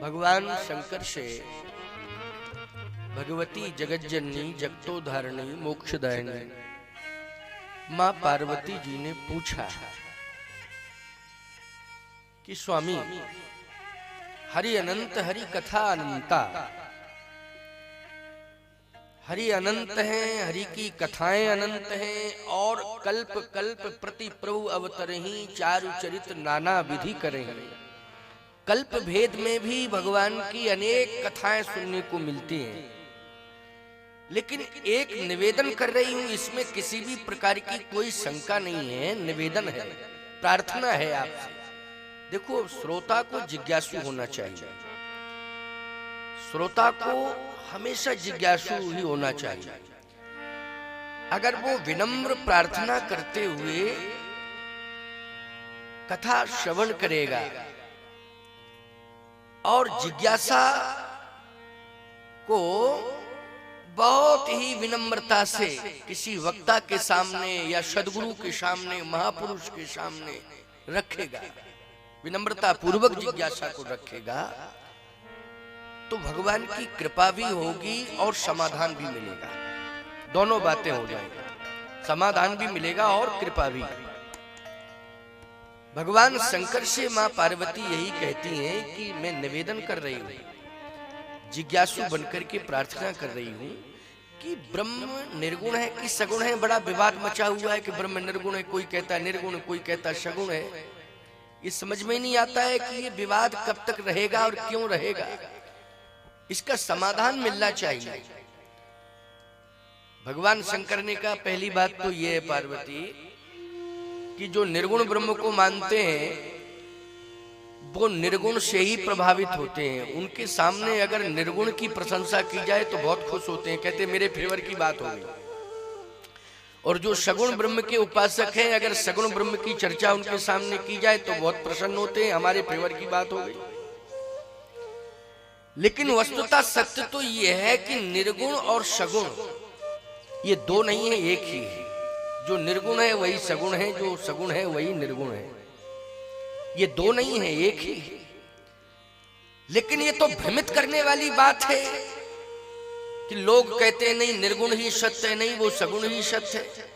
भगवान शंकर से भगवती जगज्जननी जगतोधारिणी मोक्षदायिनी मां पार्वती जी ने पूछा कि स्वामी, हरि अनंत, हरि कथा अनंता, हरि अनंत हैं, हरि की कथाएं अनंत हैं और कल्प कल्प प्रति प्रभु अवतरहि चारु चरित नाना विधि करें। कल्प भेद में भी भगवान की अनेक कथाएं सुनने को मिलती हैं, लेकिन एक निवेदन कर रही हूं, इसमें किसी भी प्रकार की कोई शंका नहीं है, निवेदन है, प्रार्थना है आपसे। देखो, श्रोता को जिज्ञासु होना चाहिए, श्रोता को हमेशा जिज्ञासु ही होना चाहिए। अगर वो विनम्र प्रार्थना करते हुए कथा श्रवण करेगा और जिज्ञासा को बहुत ही विनम्रता से किसी वक्ता के सामने या सदगुरु के सामने, महापुरुष के सामने रखेगा, विनम्रता पूर्वक जिज्ञासा को रखेगा, तो भगवान की कृपा भी होगी और समाधान भी मिलेगा। दोनों बातें हो जाएंगी, समाधान भी मिलेगा और कृपा भी। भगवान शंकर से मां पार्वती यही कहती हैं कि मैं निवेदन कर रही हूं, जिज्ञासु बनकर के प्रार्थना कर रही हूं कि ब्रह्म निर्गुण है कि सगुण है। बड़ा विवाद मचा हुआ है कि ब्रह्म निर्गुण है, कोई कहता है निर्गुण, कोई कहता है सगुण है। ये समझ में नहीं आता है कि ये विवाद कब तक रहेगा और क्यों रहेगा। इसका समाधान मिलना चाहिए। भगवान शंकर ने कहा, पहली बात तो ये है पार्वती कि जो निर्गुण ब्रह्म को मानते हैं वो निर्गुण से ही प्रभावित होते हैं। उनके सामने अगर निर्गुण की प्रशंसा की जाए तो बहुत खुश होते हैं, कहते मेरे फेवर की बात हो गई। और जो सगुण ब्रह्म के उपासक हैं, अगर सगुण ब्रह्म की चर्चा उनके सामने की जाए तो बहुत प्रसन्न होते हैं, हमारे फेवर की बात हो गई। लेकिन वस्तुतः सत्य तो यह है कि निर्गुण और सगुण ये दो नहीं है, एक ही है। जो निर्गुण है वही सगुण है, जो सगुण है वही निर्गुण है। ये दो नहीं है, एक ही है। लेकिन ये तो भ्रमित करने वाली बात है कि लोग कहते हैं नहीं निर्गुण ही सत्य है, नहीं वो सगुण ही सत्य है।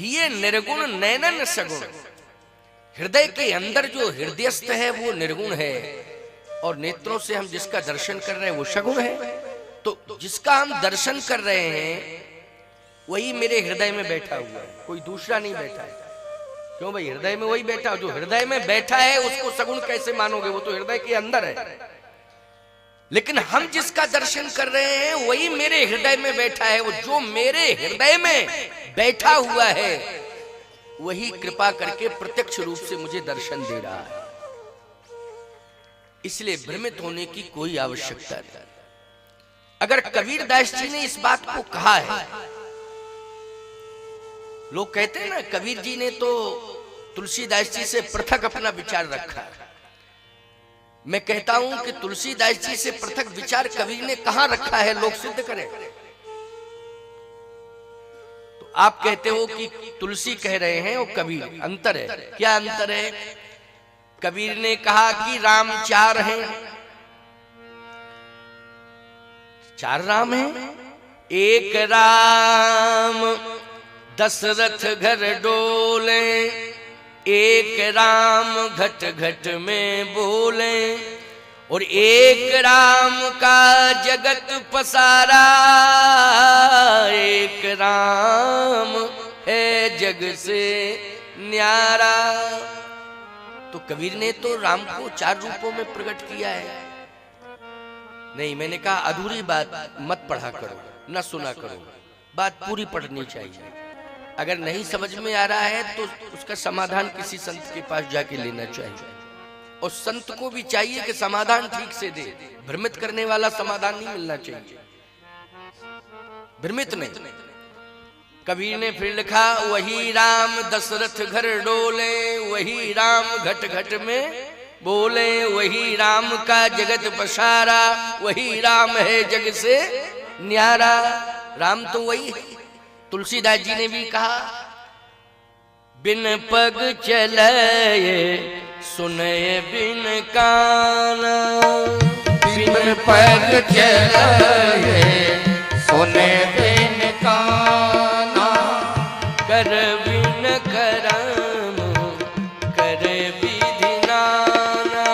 ये निर्गुण नैनन सगुण, हृदय के अंदर जो हृदयस्थ है वो निर्गुण है और नेत्रों से हम जिसका दर्शन कर रहे हैं वो सगुण है। तो जिसका हम दर्शन कर रहे हैं वही मेरे हृदय में बैठा हुआ है, कोई दूसरा नहीं बैठा है। क्यों भाई, हृदय में वही बैठा, जो हृदय में बैठा है उसको सगुण कैसे मानोगे, वो तो हृदय के अंदर है। लेकिन हम जिसका दर्शन कर रहे हैं वही मेरे हृदय में बैठा है। वो जो मेरे हृदय में बैठा हुआ है वही कृपा करके प्रत्यक्ष रूप से मुझे दर्शन दे रहा है। इसलिए भ्रमित होने की कोई आवश्यकता नहीं। अगर कबीर दास जी ने इस बात को कहा है, लोग कहते हैं ना कबीर जी ने तो तुलसीदास जी से पृथक अपना विचार रखा। मैं कहता हूं कि तुलसीदास जी से पृथक विचार कबीर ने कहां रखा है, लोग सिद्ध करें। तो आप कहते हो कि तुलसी कह रहे हैं वो कबीर, अंतर है। क्या अंतर है? कबीर ने कहा कि राम चार हैं, चार राम हैं। एक राम दशरथ घर डोले, एक राम घट घट में बोले, और एक राम का जगत पसारा, एक राम है जग से न्यारा। तो कबीर ने तो राम को चार रूपों में प्रकट किया है। नहीं, मैंने कहा अधूरी बात मत पढ़ा करो, न सुना करो, बात पूरी पढ़नी चाहिए। अगर नहीं समझ में आ रहा है तो उसका समाधान किसी संत के पास जाके लेना चाहिए, और संत को भी चाहिए कि समाधान ठीक से दे। भ्रमित करने वाला समाधान नहीं मिलना चाहिए, भ्रमित नहीं। कबीर ने फिर लिखा, वही राम दशरथ घर डोले, वही राम घट घट में बोले, वही राम का जगत पसारा, वही राम है जग से न्यारा। राम तो वही है। तुलसीदास जी ने भी कहा, बिन पग चले सुने बिन काना, बिन पैर चले सुने बिन काना, कर बिन करम करे विधि नाना,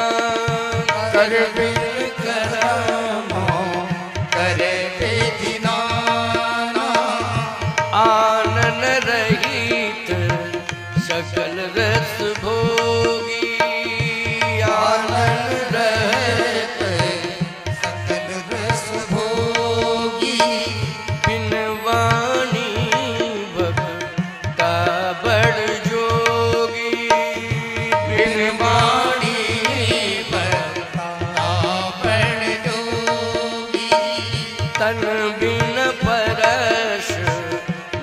कर बिन करम करे विधि नाना, आनन रहित सकल रस भोगी, आनंद रहित सकल रस भोगी, बिन वाणी भक्ता बड़ जोगी, बिन वाणी भक्ता बड़ जोगी, तन बिन परश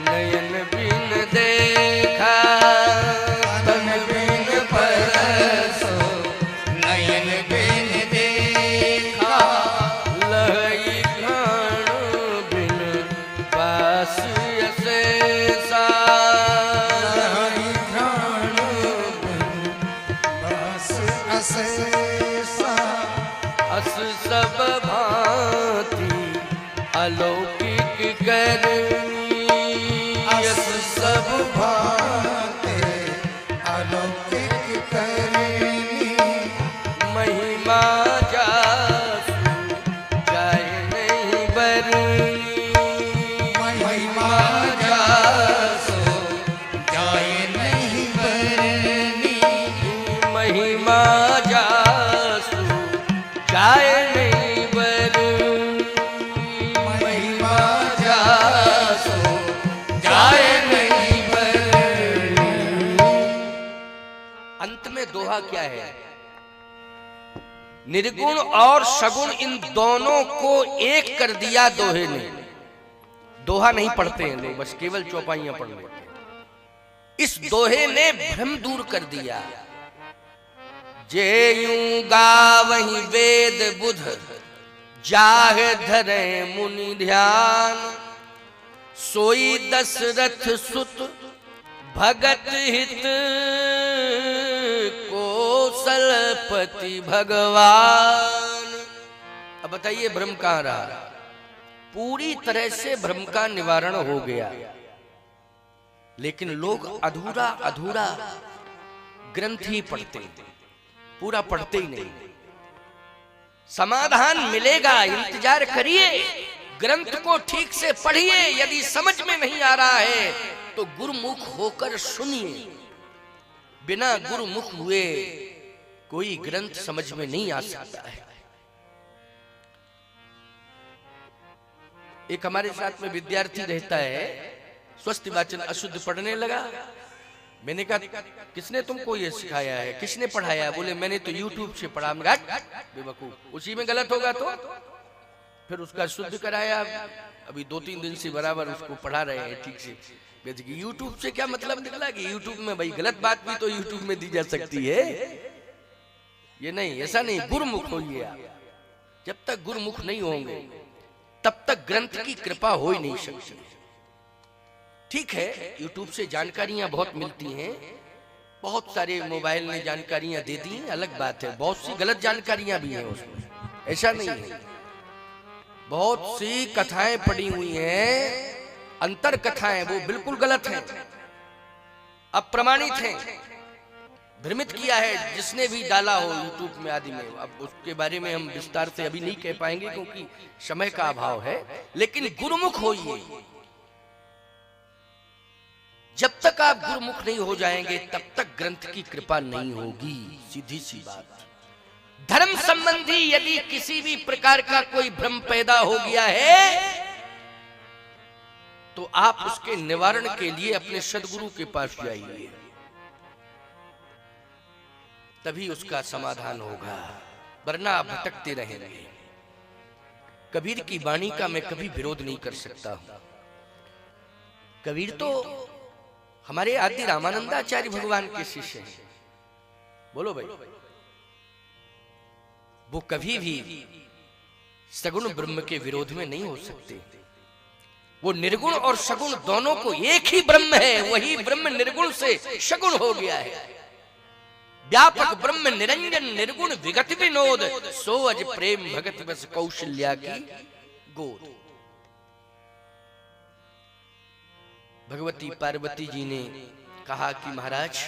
नयन बिन देखा, तन बिन परस नयन बिन देखा, लहई घाण बिन पास अशेषा, लहई घ्राण बिन बस अशेषा, अस सब भांति अलौकिक करनी, अस सब भांति अलौकिक करनी, महिमा जासु जाय नहीं बरनी, महिमा जासो जाय नहीं बरनी, महिमा जासु जाय नहीं बरनी, महिमा जासो जाय नहीं बरनी। अंत में दोहा क्या है? निर्गुण और सगुण इन दोनों को एक कर दिया दोहे ने। दोहा नहीं पढ़ते हैं लोग, बस केवल चौपाइयां पढ़ लेते हैं। इस दोहे ने भ्रम दूर कर दिया। जे यूं गावहि वेद बुध, जाह धरे मुनि ध्यान, सोई दशरथ सुत भगत हित, कौशलपति भगवान। अब बताइए भ्रम कहां रहा? पूरी तरह से भ्रम का निवारण हो गया, लेकिन लोग अधूरा अधूरा ग्रंथ ही पढ़ते, पूरा पढ़ते ही नहीं। समाधान मिलेगा, इंतजार करिए, ग्रंथ को ठीक से पढ़िए। यदि समझ में नहीं आ रहा है तो गुरुमुख होकर सुनिए। बिना गुरुमुख हुए कोई ग्रंथ समझ में नहीं आ सकता है। एक हमारे साथ में विद्यार्थी रहता है, स्वस्थ वाचन अशुद्ध पढ़ने लगा। मैंने कहा किसने तुमको ये सिखाया है, किसने पढ़ाया? बोले मैंने तो YouTube से पढ़ा। बेवकूफ, उसी में गलत होगा तो फिर उसका शुद्ध कराया। अभी 2-3 दिन से बराबर उसको पढ़ा रहे हैं ठीक से। YouTube से क्या मतलब निकला कि YouTube में भाई गलत बात भी तो YouTube में दी जा सकती है। ये नहीं, ऐसा नहीं। गुरुमुख होइए आप। जब तक गुरुमुख नहीं होंगे तब तक ग्रंथ की कृपा हो ही नहीं सकती। ठीक है, YouTube से जानकारियां बहुत मिलती हैं, बहुत सारे मोबाइल ने जानकारियां दे दी, अलग बात है। बहुत सी गलत जानकारियां भी हैं उसमें, ऐसा नहीं है। बहुत सी कथाएं पड़ी हुई हैं, अंतर कथाएं, वो बिल्कुल गलत हैं, अप्रमाणित हैं। भ्रमित किया है जिसने भी डाला हो YouTube में आदि में। अब उसके बारे में हम विस्तार से अभी नहीं कह पाएंगे क्योंकि समय का अभाव है। लेकिन गुरुमुख होइए। जब तक आप गुरुमुख नहीं हो जाएंगे तब तक ग्रंथ की कृपा नहीं होगी। सीधी सी बात। धर्म संबंधी यदि किसी भी प्रकार का कोई भ्रम पैदा हो गया है तो आप उसके निवारण के लिए अपने सदगुरु के पास जाइए, तभी उसका समाधान होगा, वरना आप भटकते रहेंगे। कबीर की वाणी का मैं कभी विरोध नहीं कर सकता हूं। कबीर तो हमारे आदि रामानंदाचार्य भगवान के शिष्य हैं। बोलो भाई, वो कभी भी सगुण ब्रह्म के विरोध में नहीं हो सकते। वो निर्गुण और सगुण दोनों को एक ही ब्रह्म है, वही ब्रह्म निर्गुण से सगुण हो गया है। व्यापक ब्रह्म निरंजन निर्गुण विगत विनोद, सो अज प्रेम भगत बस कौशल्या की गोद। भगवती पार्वती जी ने कहा कि महाराज